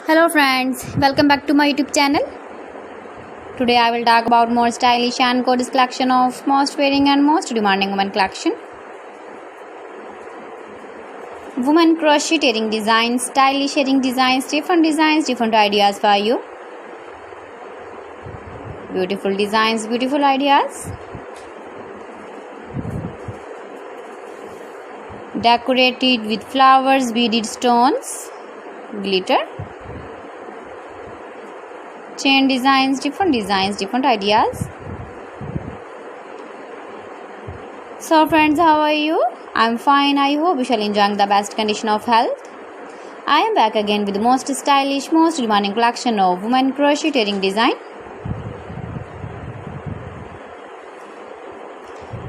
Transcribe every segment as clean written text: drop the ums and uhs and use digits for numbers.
Hello friends, welcome back to my YouTube channel. Today I will talk about more stylish and gorgeous collection of most wearing and most demanding women collection. Women crocheting designs, stylish shading designs, different ideas for you. Beautiful designs, beautiful ideas. Decorated with flowers, beaded stones, glitter. Chain designs, different ideas. So friends, how are you? I'm fine. I hope you shall enjoy the best condition of health. I am back again with the most stylish, most demanding collection of women crocheting design.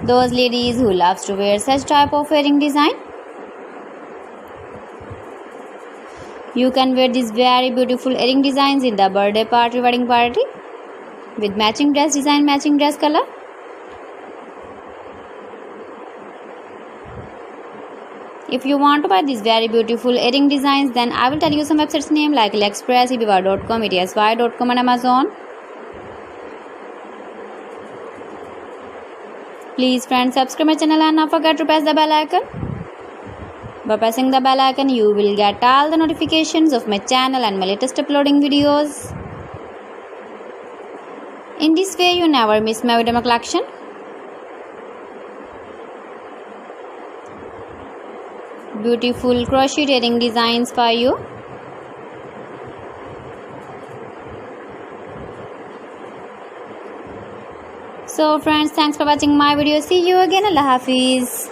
Those ladies who loves to wear such type of wearing design. You can wear these very beautiful earring designs in the birthday party, wedding party with matching dress design, matching dress color. If you want to buy these very beautiful earring designs, then I will tell you some websites name like AliExpress, eBay.com, ETSY.com and Amazon. Please friends, subscribe my channel and not forget to press the bell icon. By pressing the bell icon, you will get all the notifications of my channel and my latest uploading videos. In this way, you never miss my video collection. Beautiful crocheting designs for you. So friends, thanks for watching my video. See you again. Allah Hafiz.